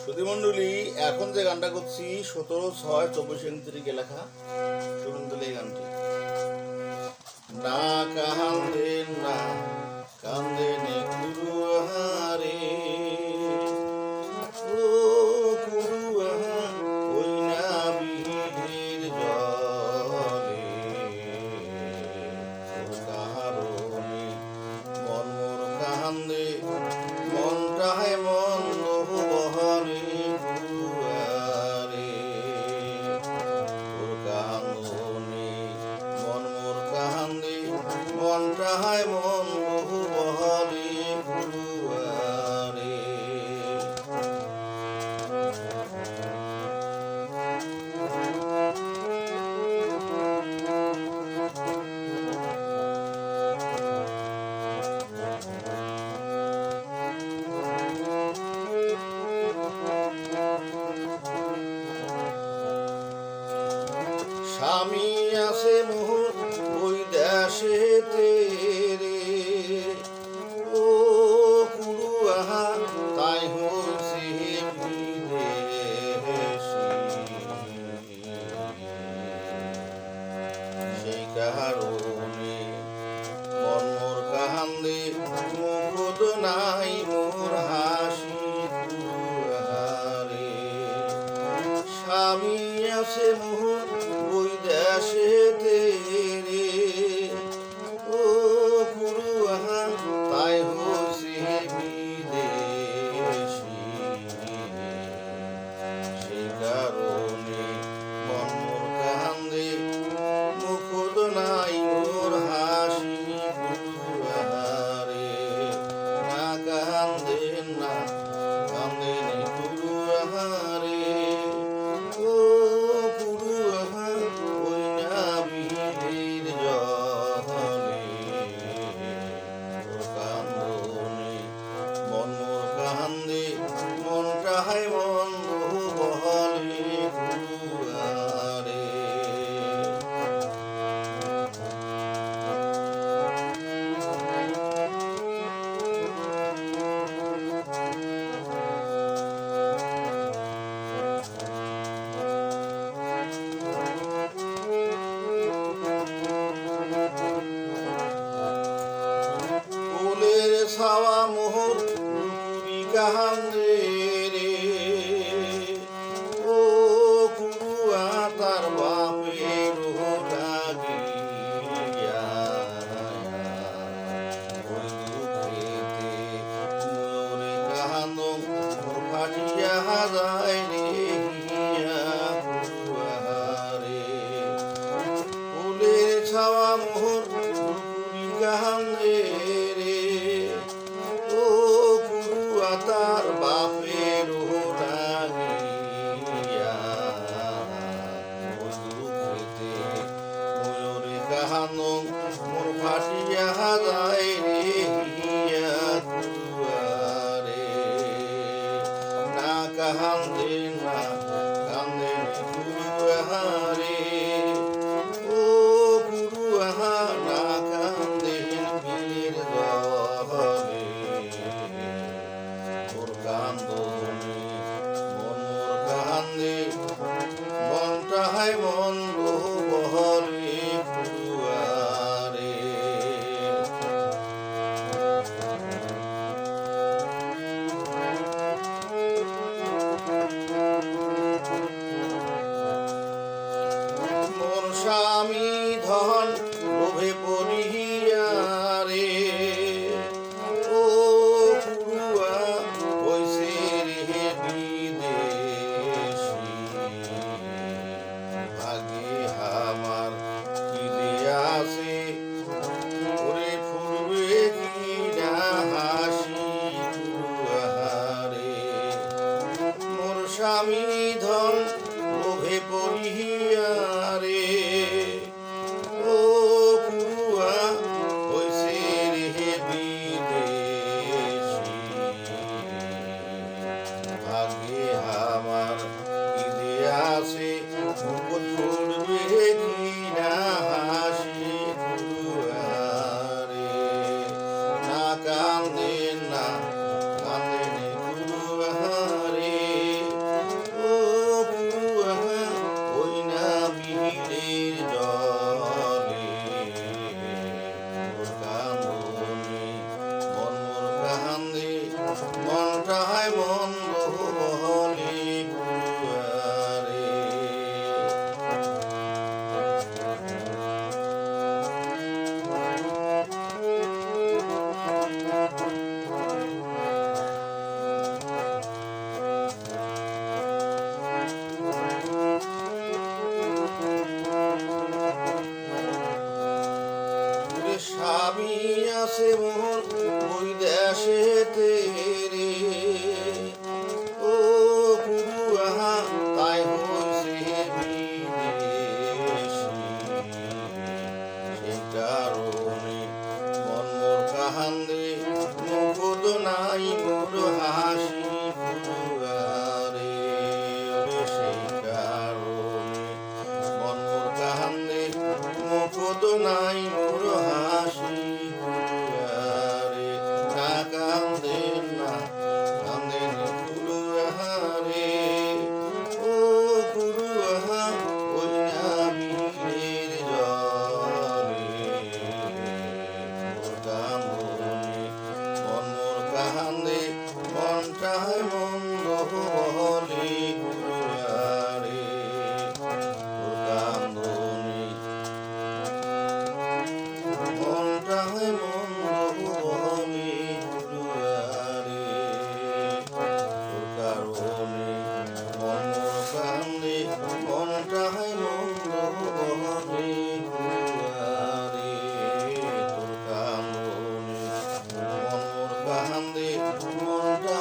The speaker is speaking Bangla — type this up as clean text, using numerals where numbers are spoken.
সুধীমণ্ডলী, এখন যে গানটা করছি 17/6/24 তারিখে লেখা। শুনুন তাহলে এই গানটি। না কান্দে না কান্দে নে কুরুহারে, ও কুরুহা ওই না বিহির জলে, কাহারণে মন মোর কান্দে, মনটায় মন্দ বহরে কুরুহারে, তোর কান্দনে মন মোর কান্দে, মনটায় মন্দ বহরে কুরুহারে। স্বামী আছে মোর ওই দেশেতে রে, ও কুরুহা তাই হইছে বিদেশী, সেই কারণে মন মোর কান্দে, মুখত নাই মোর হাসি কুরুহারে। স্বামী আছে মোর ওই দেশেতে রে, ও কুরুহা তাই হইছে বিদেশী, সেই কারণে মন মোর কান্দে, মুখত নাই মোর হাসি কুরুহারে। না কান্দে না কান্দে নে কুরুহারে, ও কুরুহা ওই না বিহির জলে, তোর কান্দনে মন মোর কান্দে, মনটায় মন্দ বহলে কুরুহারে। ফুলের ছাওয়া মোহর রূপুরি কান্দে রে, ও কুরুহা তার বাপের লাগিয়া, ওই দুঃখেতে মোরে কান্দন মোর ফাটিয়া যায় রে হিয়া কুরুহারে। ফুলের ছাওয়া মোহর রূপুরি কান্দে রে, ও কুরুহা তার মোর ওই দেশেতে রে ও পুরুয়া তাই হইছে বিদেশি সেই কারণে মন মোর কাহান্দে মুখদ নাই মোর হাসি পুরুয়ারে সেই কারণে মন মোর কাহান্দে মুখদ নাই মোর হাসি পুরুয়ারে না কান্দেন না কান্দেন পুরুয়ারে ও পুরুয়া ওই না বীরের জলে মোর কান্দনে মন মোর কান্দে মনটায় মন্দ বলে পুরুয়ারে মোর কান্দনে মনটায় মন্দ বলে পুরুয়ারে তোর কারণে মন মোর কান্দে মনটায় মন্দ বলে পুরুয়ারে তোর কান্দনে মন মোর কান্দে মনটা